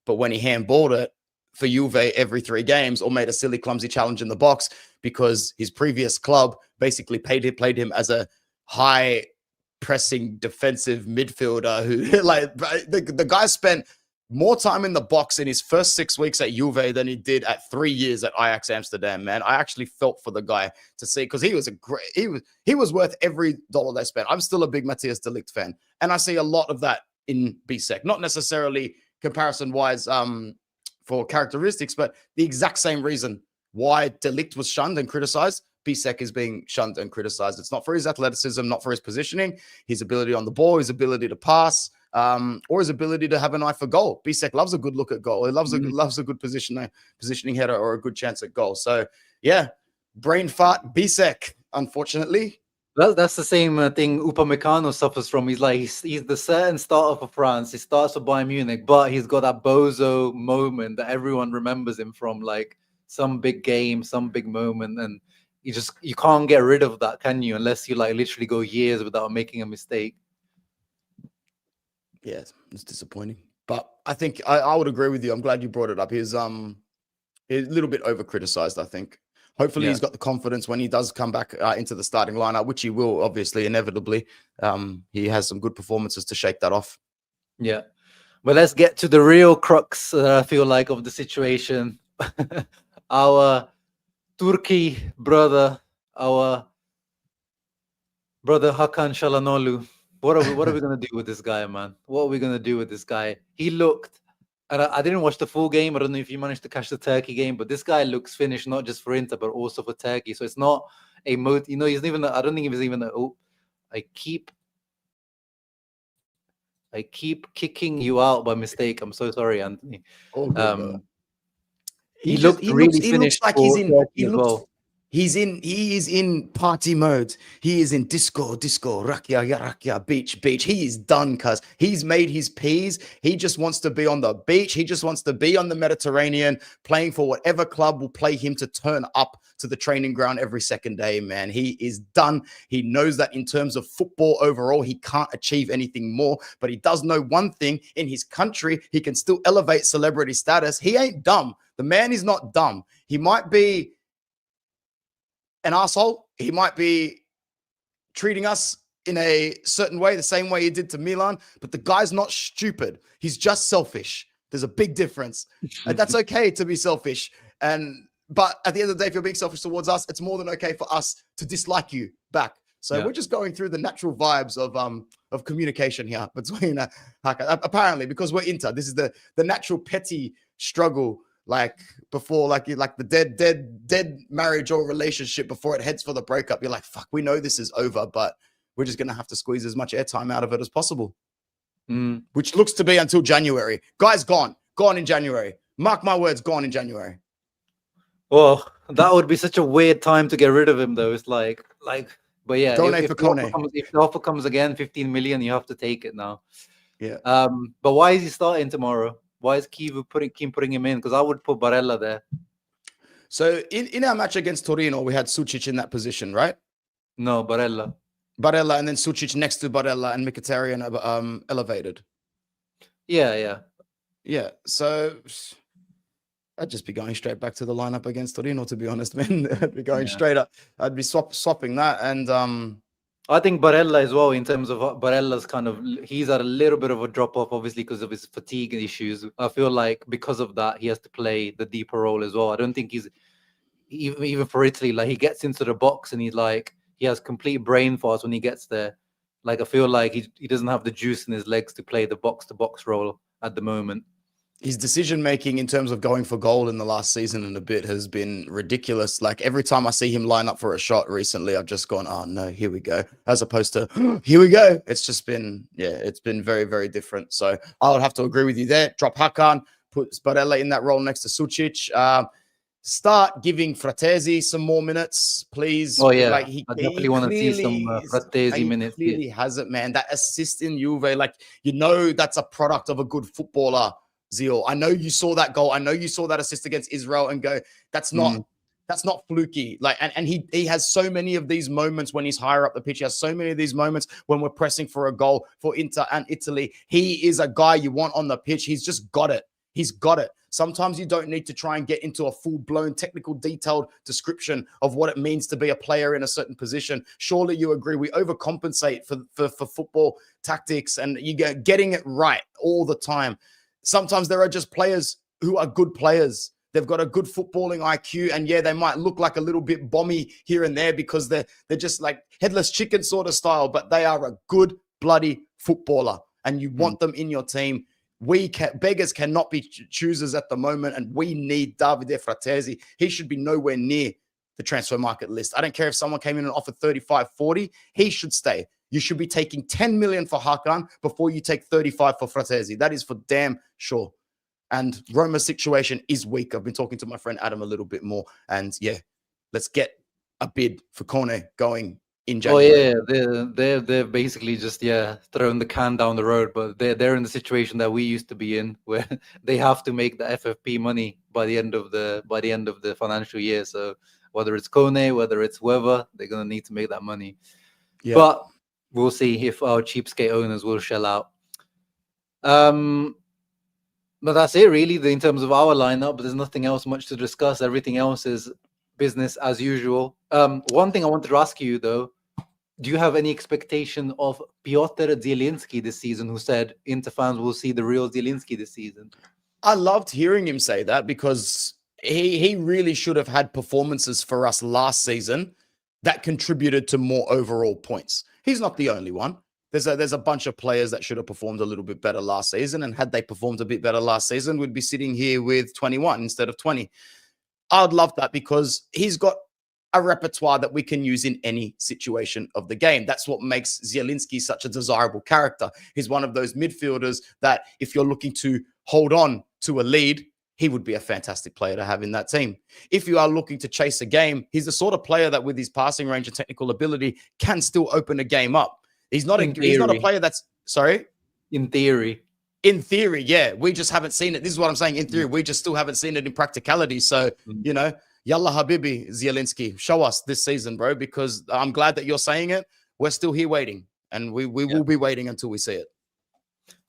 But when he handballed it for Juve every 3 games or made a silly, clumsy challenge in the box because his previous club basically played him as a high pressing defensive midfielder who like the guy spent more time in the box in his first 6 weeks at Juve than he did at 3 years at Ajax Amsterdam, man. I actually felt for the guy to see, because he was worth every dollar they spent. I'm still a big Matthias de Ligt fan, and I see a lot of that in Bisek, not necessarily comparison wise for characteristics, but the exact same reason why de Ligt was shunned and criticized. Bisek is being shunned and criticized. It's not for his athleticism, not for his positioning, his ability on the ball, his ability to pass, or his ability to have an eye for goal. Bisek loves a good look at goal. He loves a good positioning header or a good chance at goal. So yeah, brain fart Bisek, unfortunately. That's the same thing Upamecano suffers from. He's the certain starter for France. He starts for Bayern Munich, but he's got that bozo moment that everyone remembers him from, like some big game, some big moment, and you can't get rid of that, can you? Unless you like literally go years without making a mistake. Yeah, it's disappointing. But I think I would agree with you. I'm glad you brought it up. He's a little bit over criticized, I think. Hopefully he's got the confidence when he does come back into the starting lineup, which he will, obviously, inevitably. He has some good performances to shake that off. Yeah. But let's get to the real crux, I feel like, of the situation. Our Turkey brother, our brother Hakan Çalhanoğlu. What are we gonna do with this guy, man? What are we gonna do with this guy? He looked, and I didn't watch the full game. I don't know if you managed to catch the Turkey game, but this guy looks finished not just for Inter but also for Turkey. So it's not a he's even. I don't think he was even. I keep kicking you out by mistake. I'm so sorry, Anthony. Oh, good, he looks like he's in. He is in party mode. He is in disco, rakia, beach. He is done, cuz he's made his peas. He just wants to be on the beach. He just wants to be on the Mediterranean, playing for whatever club will play him to turn up to the training ground every second day, man. He is done. He knows that in terms of football overall, he can't achieve anything more, but he does know one thing: in his country, he can still elevate celebrity status. He ain't dumb. The man is not dumb. He might be an asshole. He might be treating us in a certain way, the same way he did to Milan, but the guy's not stupid. He's just selfish. There's a big difference. And that's okay to be selfish. But at the end of the day, if you're being selfish towards us, it's more than okay for us to dislike you back. So we're just going through the natural vibes of communication here between Hakan. Apparently, because we're Inter, this is the natural petty struggle, like before, like the dead marriage or relationship before it heads for the breakup. You're like, fuck, we know this is over, but we're just gonna have to squeeze as much airtime out of it as possible. Which looks to be until January. Guy's gone in January. Mark my words, gone in January. Well, that would be such a weird time to get rid of him, though. It's like, but yeah, if the offer comes again, 15 million, you have to take it now. Yeah. But why is he starting tomorrow? Why is Kiev putting him in? Because I would put Barella there. So in our match against Torino, we had Sucic in that position, right? No, Barella, and then Sucic next to Barella and Mkhitaryan elevated. Yeah. So I'd just be going straight back to the lineup against Torino, to be honest, man. I'd be going straight up. I'd be swapping that. And I think Barella as well, in terms of Barella's he's at a little bit of a drop off, obviously, because of his fatigue issues. I feel like because of that, he has to play the deeper role as well. I don't think he's, even for Italy, like he gets into the box and he has complete brain farts when he gets there. Like I feel like he doesn't have the juice in his legs to play the box-to-box role at the moment. His decision-making in terms of going for goal in the last season and a bit has been ridiculous. Like every time I see him line up for a shot recently, I've just gone, oh no, here we go. As opposed to, here we go. It's just been, it's been very, very different. So I would have to agree with you there. Drop Hakan, put Barella in that role next to Sucic. Start giving Fratesi some more minutes, please. Oh yeah, I definitely want to see some Fratesi minutes. He clearly has it, man. That assist in Juve, that's a product of a good footballer. Zeal, I know you saw that goal. I know you saw that assist against Israel and go, that's not fluky. And he has so many of these moments when he's higher up the pitch. He has so many of these moments when we're pressing for a goal for Inter and Italy. He is a guy you want on the pitch. He's just got it. He's got it. Sometimes you don't need to try and get into a full-blown technical detailed description of what it means to be a player in a certain position. Surely you agree we overcompensate for football tactics and you get getting it right all the time. Sometimes there are just players who are good players. They've got a good footballing IQ, and they might look like a little bit bomby here and there because they're just like headless chicken sort of style, but they are a good bloody footballer, and you want them in your team. Beggars cannot be choosers at the moment, and we need Davide Fratesi. He should be nowhere near the transfer market list. I don't care if someone came in and offered 35, 40. He should stay. You should be taking 10 million for Hakan before you take 35 for Fratesi. That is for damn sure. And Roma's situation is weak. I've been talking to my friend Adam a little bit more. And let's get a bid for Kone going in January. Oh yeah, they're basically just throwing the can down the road. But they're in the situation that we used to be in, where they have to make the FFP money by the end of the financial year. So whether it's Kone, whether it's whoever, they're going to need to make that money. Yeah. But we'll see if our cheapskate owners will shell out. But that's it, really, in terms of our lineup. There's nothing else much to discuss. Everything else is business as usual. One thing I wanted to ask you, though, do you have any expectation of Piotr Zielinski this season, who said Inter fans will see the real Zielinski this season? I loved hearing him say that, because he really should have had performances for us last season that contributed to more overall points. He's not the only one. There's a bunch of players that should have performed a little bit better last season, and had they performed a bit better last season, we'd be sitting here with 21 instead of 20. I'd love that, because he's got a repertoire that we can use in any situation of the game. That's what makes Zielinski such a desirable character. He's one of those midfielders that, if you're looking to hold on to a lead, he would be a fantastic player to have in that team. If you are looking to chase a game, he's the sort of player that, with his passing range and technical ability, can still open a game up. He's not a player that's, sorry? In theory. In theory, yeah. We just haven't seen it. This is what I'm saying. In theory, we just still haven't seen it in practicality. So, you know, Yalla Habibi, Zielinski, show us this season, bro, because I'm glad that you're saying it. We're still here waiting, and we will be waiting until we see it.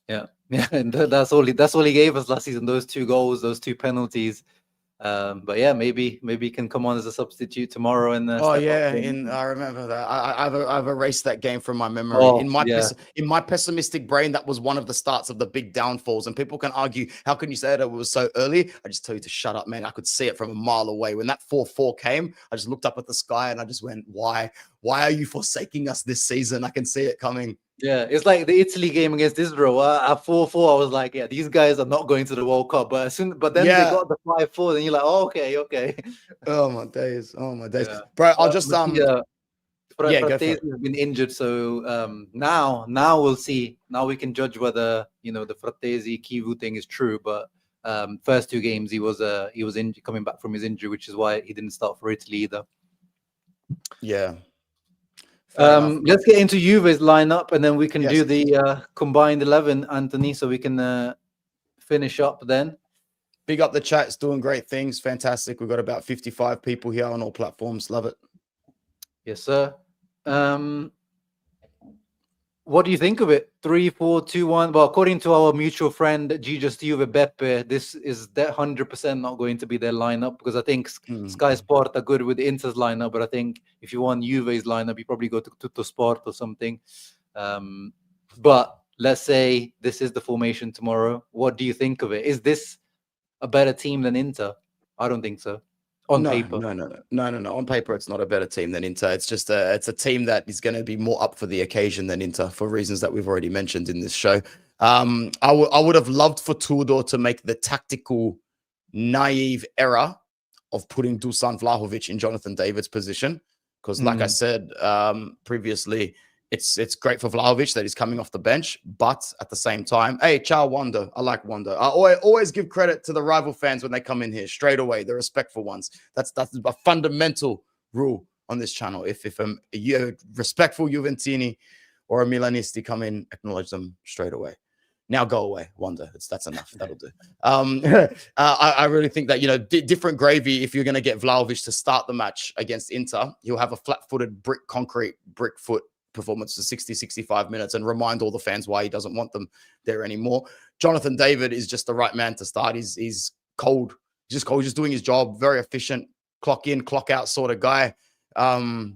Yeah, and that's all he gave us last season. Those 2 goals, those 2 penalties. But yeah, maybe he can come on as a substitute tomorrow. And I remember that. I've erased that game from my memory. In my pessimistic brain, that was one of the starts of the big downfalls. And people can argue, how can you say that it was so early? I just tell you to shut up, man. I could see it from a mile away. When that 4-4 came, I just looked up at the sky and I just went, why are you forsaking us this season? I can see it coming. Yeah, it's like the Italy game against Israel. At 4-4, I was like, yeah, these guys are not going to the World Cup. But then they got the 5-4, and you're like, oh, okay. Oh my days. Yeah. Bro, I'll just Fratesi has been injured, so now we'll see. Now we can judge whether the Fratesi Kivu thing is true. But first 2 games he was coming back from his injury, which is why he didn't start for Italy either. Yeah. Let's get into Juve's lineup, and then we can do the combined 11, Anthony, so we can finish up then. Big up the chat. It's doing great things. Fantastic. We've got about 55 people here on all platforms. Love it. Yes, sir. What do you think of it? 3-4-2-1. Well, according to our mutual friend Gigius Juve Beppe, this is 100% not going to be their lineup, because I think Sky Sport are good with Inter's lineup, but I think if you want Juve's lineup, you probably go to Tutto Sport or something. But let's say this is the formation tomorrow. What do you think of it? Is this a better team than Inter? I don't think so. On paper. No. On paper, it's not a better team than Inter. It's just it's a team that is going to be more up for the occasion than Inter, for reasons that we've already mentioned in this show. I would have loved for Tudor to make the tactical, naive error of putting Dusan Vlahovic in Jonathan David's position, because, like I said previously, it's great for Vlahovic that he's coming off the bench, but at the same time, hey, ciao, Wanda. I like Wanda. I always give credit to the rival fans when they come in here straight away, the respectful ones. That's a fundamental rule on this channel. If a respectful Juventini or a Milanisti come in, acknowledge them straight away. Now go away, Wanda. That's enough. That'll do. I really think that, different gravy. If you're going to get Vlahovic to start the match against Inter, he'll have a flat-footed brick foot performance for 60-65 minutes and remind all the fans why he doesn't want them there anymore. Jonathan David is just the right man to start. He's cold. He's just cold. He's just doing his job. Very efficient. Clock in, clock out sort of guy. I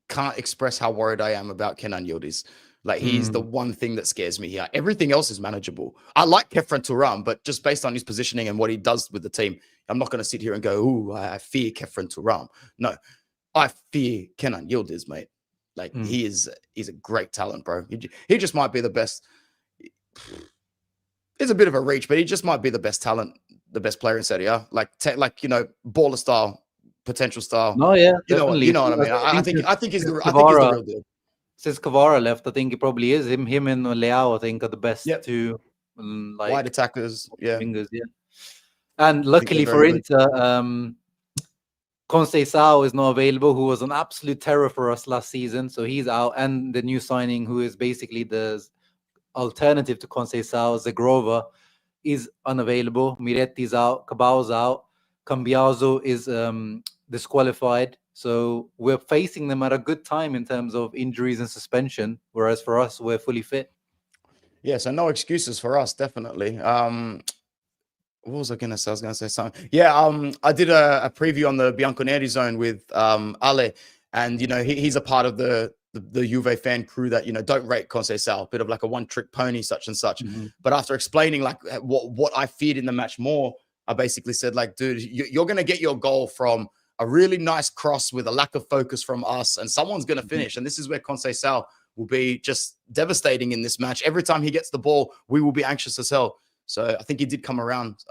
can't express how worried I am about Kenan Yildiz. Like, he's the one thing that scares me here. Everything else is manageable. I like Kefren Turam, but just based on his positioning and what he does with the team, I'm not going to sit here and go, ooh, I fear Kefren Turam. No. I fear Kenan Yildiz, mate. Like, he's a great talent, bro. He just might be the best. It's a bit of a reach, but he just might be the best talent, the best player in Serie A. Like baller style, potential style. No, yeah, you know what I mean. I think he's the real deal. Since Kvara left, I think it probably is him and Leao. I think are the best two wide attackers, fingers, And luckily for Inter, Conceição is not available, who was an absolute terror for us last season. So he's out. And the new signing, who is basically the alternative to Conceição, Zagrova, is unavailable. Miretti's out. Cabao's out. Cambiaso is disqualified. So we're facing them at a good time in terms of injuries and suspension, whereas for us, we're fully fit. Yeah, so no excuses for us, definitely. What was I gonna say? I was gonna say something. Yeah, I did a preview on the Bianconeri zone with Ale, and he's a part of the Juve fan crew that don't rate Conceição, bit of like a one-trick pony, such and such. But after explaining like what I feared in the match more, I basically said like, dude, you're gonna get your goal from a really nice cross with a lack of focus from us, and someone's gonna finish. And this is where Conceição will be just devastating in this match. Every time he gets the ball, we will be anxious as hell. So I think he did come around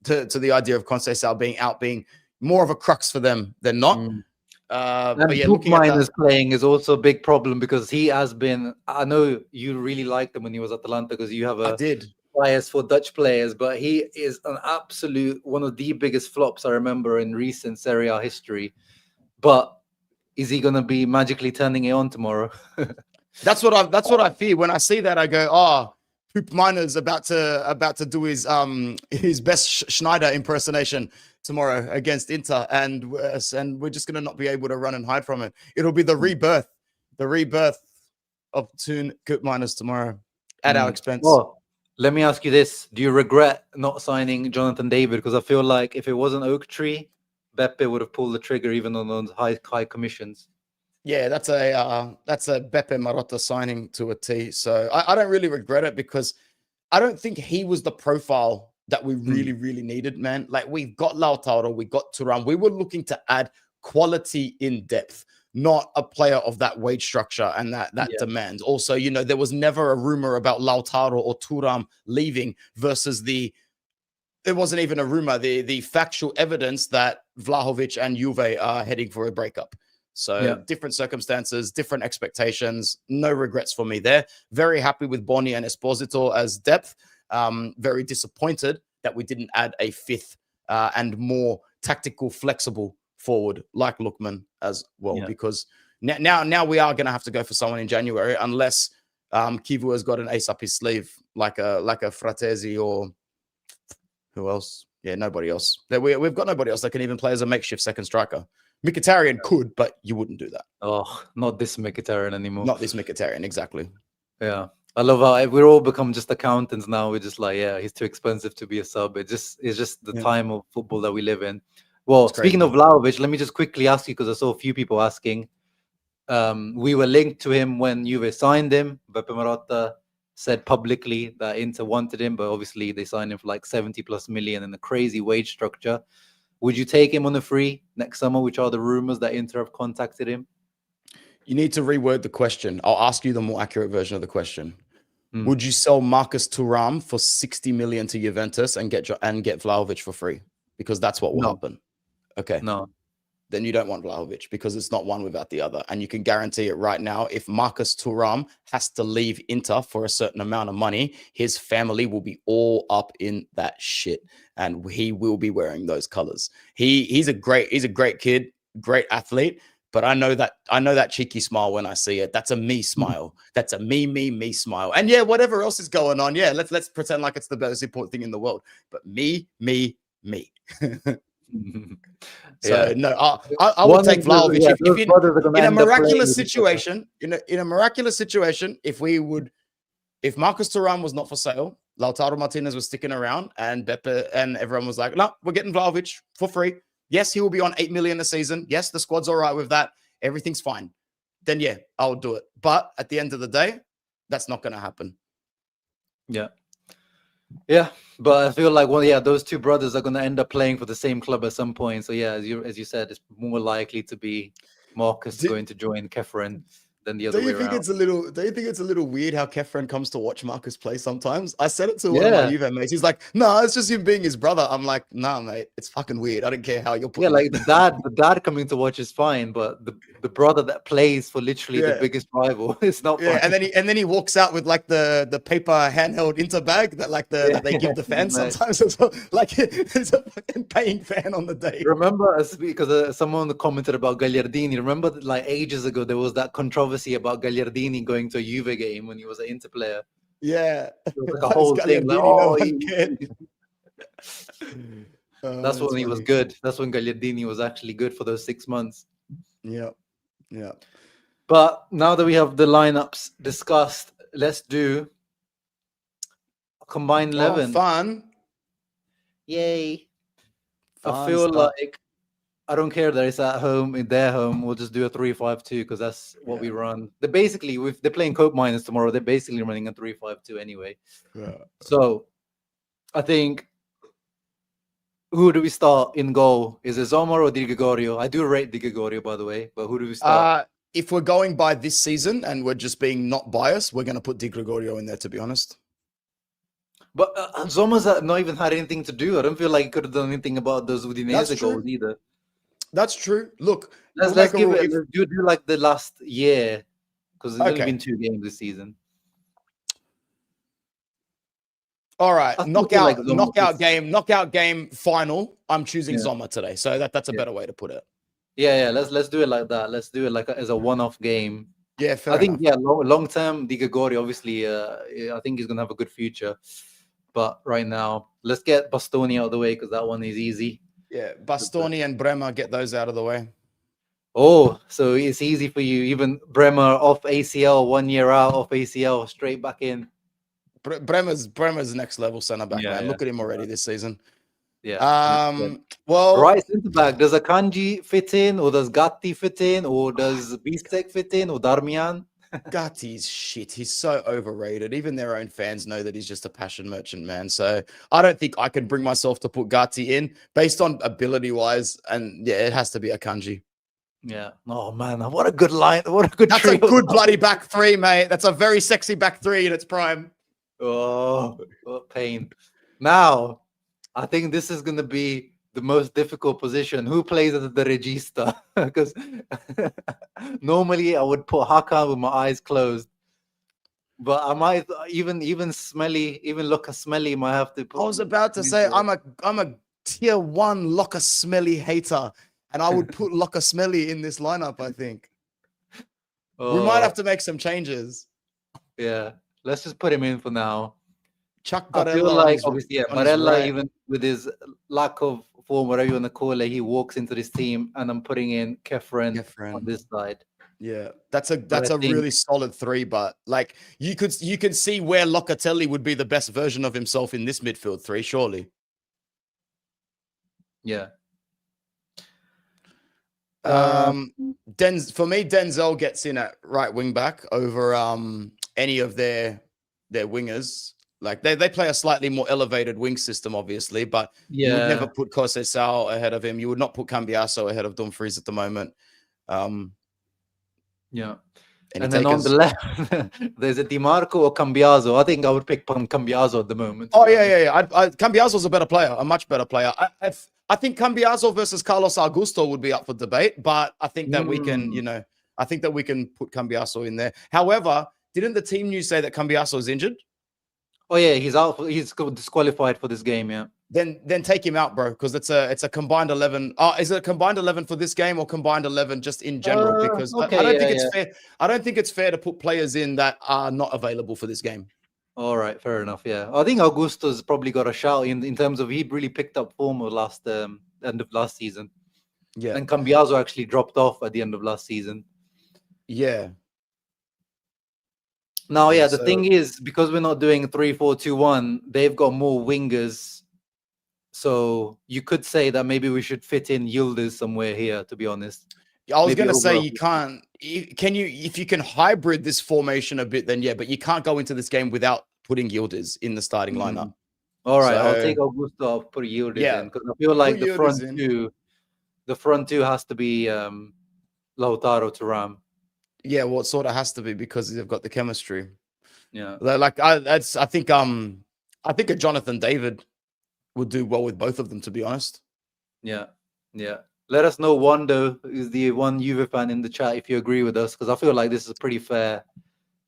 to the idea of Conceição being more of a crux for them than not. But yeah, looking at that, playing is also a big problem because he has been. I know you really liked him when he was at Atalanta because you have a bias for Dutch players, but he is an absolute one of the biggest flops I remember in recent Serie A history. But is he going to be magically turning it on tomorrow? That's what I fear. When I see that, I go, oh, Poop Miner's about to do his best Schneider impersonation tomorrow against Inter, and we're just gonna not be able to run and hide from it. It'll be the rebirth of Toon Poop Miners tomorrow at our expense. Well, let me ask you this: do you regret not signing Jonathan David? Because I feel like if it wasn't Oak Tree, Beppe would have pulled the trigger even on those high commissions. Yeah, that's a Beppe Marotta signing to a T. So I don't really regret it because I don't think he was the profile that we really, really needed, man. Like we've got Lautaro, we got Thuram. We were looking to add quality in depth, not a player of that wage structure and that demand. Also, there was never a rumor about Lautaro or Thuram leaving versus it wasn't even a rumor, the factual evidence that Vlahovic and Juve are heading for a breakup. So different circumstances, different expectations, no regrets for me there. Very happy with Boni and Esposito as depth. Very disappointed that we didn't add a fifth and more tactical, flexible forward like Lookman as well, because now we are going to have to go for someone in January unless Kivu has got an ace up his sleeve like a Fratesi or who else? Yeah, nobody else. We've got nobody else that can even play as a makeshift second striker. Mkhitaryan could, but you wouldn't do that. Oh, not this Mkhitaryan anymore. Not this Mkhitaryan, exactly. Yeah. I love how we're all become just accountants now. We're just like, he's too expensive to be a sub. It's just the time of football that we live in. Well, speaking of Vlahovic, let me just quickly ask you, because I saw a few people asking. We were linked to him when Juve signed him. Beppe Marotta said publicly that Inter wanted him, but obviously they signed him for like 70+ million in a crazy wage structure. Would you take him on a free next summer, which are the rumors that Inter have contacted him? You need to reword the question. I'll ask you the more accurate version of the question. Would you sell Marcus Thuram for 60 million to Juventus and get Vlahovic for free? Because that's what will happen. Okay. No. Then you don't want Vlahovic because it's not one without the other. And you can guarantee it right now. If Marcus Thuram has to leave Inter for a certain amount of money, his family will be all up in that shit. And he will be wearing those colors. He's a great kid, great athlete. But I know that cheeky smile when I see it. That's a me smile. That's a me smile. And yeah, whatever else is going on. Yeah, let's pretend like it's the most important thing in the world. But me. So no, I would take Vlahovic if in a miraculous situation. In a miraculous situation, if Marcus Thuram was not for sale, Lautaro Martinez was sticking around, and Beppe and everyone was like, no, we're getting Vlahovic for free. Yes, he will be on 8 million a season. Yes, the squad's all right with that. Everything's fine. Then yeah, I would do it. But at the end of the day, that's not going to happen. Yeah, but I feel like those two brothers are going to end up playing for the same club at some point. So yeah, as you said, it's more likely to be Marcus going to join Kefren than the other way around. Do you think it's a little weird how Kefren comes to watch Marcus play sometimes? I said it to one of my Juve mates. He's like, no, it's just him being his brother. I'm like, nah, mate, it's fucking weird. I don't care how you're putting it. Like the dad coming to watch is fine, but the brother that plays for literally the biggest rival is not fine. And then he walks out with like the paper handheld Inter bag that they give the fans sometimes as well. Like it's a fucking paying fan on the day. Remember, because someone commented about Gagliardini. Remember, like ages ago, there was that controversy about Gagliardini going to a Juve game when he was an Inter player. Yeah, it was like a whole thing. Like, That's That's when he was funny. good. That's when Gagliardini was actually good for those 6 months. Yeah. Yeah. But now that we have the lineups discussed, let's do a combined 11. Fun. Yay. I Fun feel stuff. like I don't care that it's at home, in their home. We'll just do a 3-5-2 because that's what we Yeah. run. They're basically, if they're playing Cope Miners tomorrow, they're basically running a 3-5-2 anyway. Yeah. So I think, who do we start in goal? Is it Zomer or Di Gregorio? I do rate Di Gregorio, by the way, but who do we start? If we're going by this season and we're just being not biased, we're going to put Di Gregorio in there, to be honest. But Zomer's not even had anything to do. I don't feel like he could have done anything about those Udinese goals either. That's true. Look, let's give it. Let's do like the last year, because there's only been 2 games this season. All right, knockout game, final. I'm choosing Zomer today, so that's a better way to put it. Yeah, let's do it like that. Let's do it like as a one-off game. Yeah, fair enough. Long term, Di Gregorio, obviously, I think he's gonna have a good future. But right now, let's get Bastoni out of the way because that one is easy. Yeah, Bastoni and Bremer, get those out of the way. Oh, so it's easy for you. Even Bremer off ACL, 1 year out off ACL, straight back in. Bremer's next level centre back, man. Look at him already this season. Yeah. Well, right centre back. Does Akanji fit in, or does Gatti fit in, or does Bistek fit in, or Darmian? Gatti's shit. He's so overrated. Even their own fans know that he's just a passion merchant, man. So I don't think I can bring myself to put Gatti in based on ability wise. And yeah, it has to be Akanji. Yeah. Oh man, what a good line. What a good. That's a good bloody back three, mate. That's a very sexy back three in its prime. Oh, what pain. Now, I think this is going to be the most difficult position. Who plays as the regista? Because normally I would put Hakan with my eyes closed. But I might even Smelly, even Luka Smelly might have to put. I was about to say I'm a tier 1 Luka Smelly hater, and I would put Luka Smelly in this lineup, I think. We might have to make some changes. Yeah. Let's just put him in for now. Chuck Barella. I feel like, obviously, Barella, even with his lack of form, whatever you want to call it, he walks into this team, and I'm putting in Kefren on this side. Yeah, that's a really solid 3, but like you can see where Locatelli would be the best version of himself in this midfield 3, surely. Yeah. For me, Denzel gets in at right wing back over any of their wingers. Like they play a slightly more elevated wing system, obviously, but you would never put Conceição ahead of him. You would not put Cambiaso ahead of Dumfries at the moment. Yeah. And then on the left, there's a Di Marco or Cambiaso. I think I would pick Cambiaso at the moment. Oh, yeah. Cambiaso's a better player, a much better player. I think Cambiaso versus Carlos Augusto would be up for debate, but I think that we can, I think that we can put Cambiaso in there. However, didn't the team news say that Cambiaso is injured? Oh yeah, he's out. He's disqualified for this game. Yeah. Then take him out, bro, because it's a combined 11. Is it a combined 11 for this game or combined 11 just in general? Because I don't think it's fair. I don't think it's fair to put players in that are not available for this game. All right, fair enough. Yeah, I think Augusto's probably got a shout in terms of he really picked up form of end of last season. Yeah, and Cambiaso actually dropped off at the end of last season. Yeah. Now, the thing is, because we're not doing 3-4-2-1, they've got more wingers. So you could say that maybe we should fit in Yildiz somewhere here, to be honest. I was going to say you can't. If you can hybrid this formation a bit, then yeah, but you can't go into this game without putting Yildiz in the starting lineup. All right, I'll take Augusto off, put Yildiz in, because I feel like the front two has to be Lautaro Thuram. Yeah, well, it sort of has to be because they've got the chemistry. Yeah, like I think a Jonathan David would do well with both of them, to be honest. Yeah. Let us know, Wando is the one Juve fan in the chat, if you agree with us, because I feel like this is a pretty fair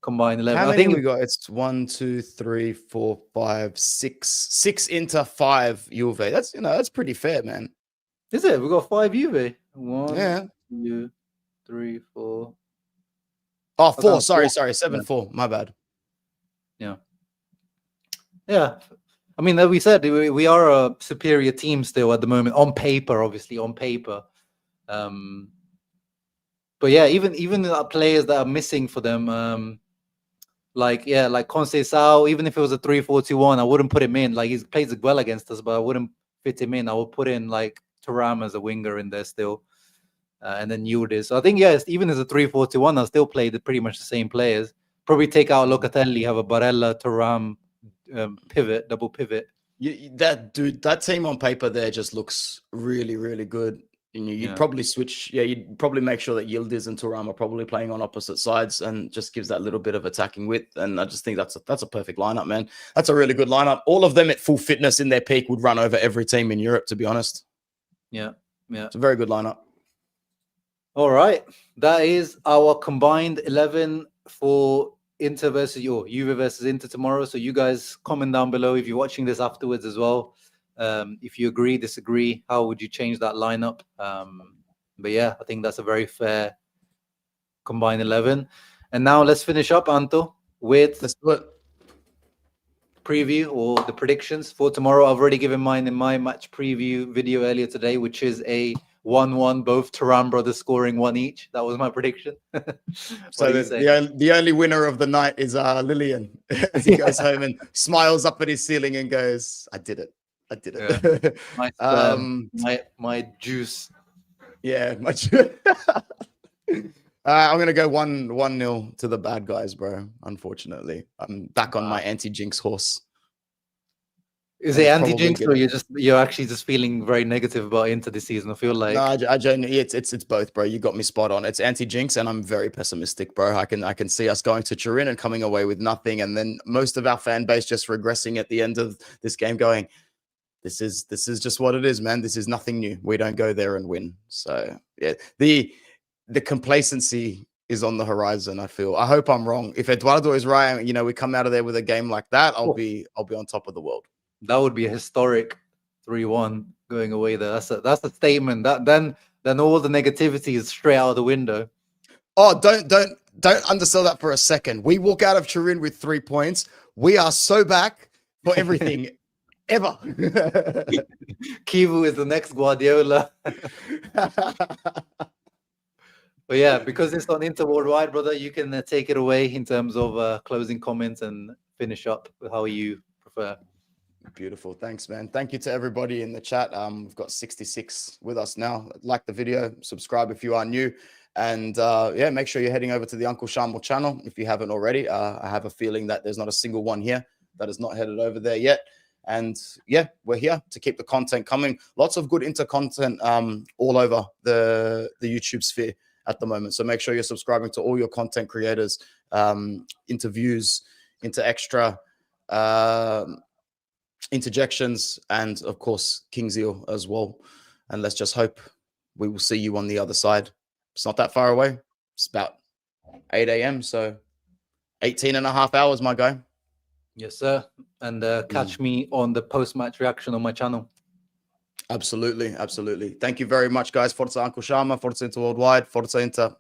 combined 11. How many we got? It's 1, 2, 3, 4, 5, 6. 6 Inter, 5 Juve. That's pretty fair, man. Is it? We got 5 Juve. 1, 2, 3, 4. Oh, 4. Sorry. 7-4. My bad. Yeah. I mean, as we said, we are a superior team still at the moment on paper, obviously on paper. But yeah, even the players that are missing for them, like Conceição, even if it was a 3-4-2-1, I wouldn't put him in. Like, he's plays well against us, but I wouldn't fit him in. I would put in like Thuram as a winger in there still, and then Yildiz. So I think yes, even as a 3-4-2-1, I'll still play pretty much the same players. Probably take out Locatelli, have a Barella, Thuram pivot, double pivot. That team on paper there just looks really, really good. And you'd probably switch. Yeah, you'd probably make sure that Yildiz and Thuram are probably playing on opposite sides, and just gives that little bit of attacking width. And I just think that's a perfect lineup, man. That's a really good lineup. All of them at full fitness in their peak would run over every team in Europe, to be honest. Yeah. It's a very good lineup. All right, that is our combined 11 for Inter versus Juve versus Inter tomorrow. So you guys comment down below if you're watching this afterwards as well. If you agree, disagree, how would you change that lineup? But yeah, I think that's a very fair combined 11. And now let's finish up, Anto, with preview or the predictions for tomorrow. I've already given mine in my match preview video earlier today, which is a 1-1, both Thuram brothers scoring one each. That was my prediction. So the only winner of the night is Lillian, as he goes home and smiles up at his ceiling and goes, I did it. Yeah. My juice. Yeah, my juice. I'm gonna go 1-0 to the bad guys, bro. Unfortunately, I'm back on my anti-jinx horse. Is it anti-jinx, or you're actually just feeling very negative about Inter this season? I feel like I genuinely, it's both, bro. You got me spot on. It's anti-jinx, and I'm very pessimistic, bro. I can see us going to Turin and coming away with nothing, and then most of our fan base just regressing at the end of this game, going, This is just what it is, man. This is nothing new. We don't go there and win. So yeah, the complacency is on the horizon. I hope I'm wrong. If Eduardo is right, we come out of there with a game like that, I'll be on top of the world. That would be a historic 3-1 going away there. That's a statement. Then all the negativity is straight out of the window. Oh, don't undersell that for a second. We walk out of Turin with 3 points. We are so back for everything. Ever. Kivu is the next Guardiola. But yeah, because it's on Inter Worldwide, brother, you can take it away in terms of closing comments and finish up with how you prefer. Beautiful. Thanks, man. Thank you to everybody in the chat. We've got 66 with us now. Like the video, subscribe if you are new. And yeah, make sure you're heading over to the Uncle Sharma channel if you haven't already. I have a feeling that there's not a single one here that is not headed over there yet. And yeah, we're here to keep the content coming. Lots of good Inter content all over the YouTube sphere at the moment. So make sure you're subscribing to all your content creators, interviews, Inter Extra, interjections, and of course King's-Eel as well. And let's just hope we will see you on the other side. It's not that far away. It's about 8 a.m. So 18 and a half hours, my guy. Yes, sir. And catch me on the post-match reaction on my channel. Absolutely. Thank you very much, guys. Forza Uncle Sharma, Forza Inter Worldwide, Forza Inter.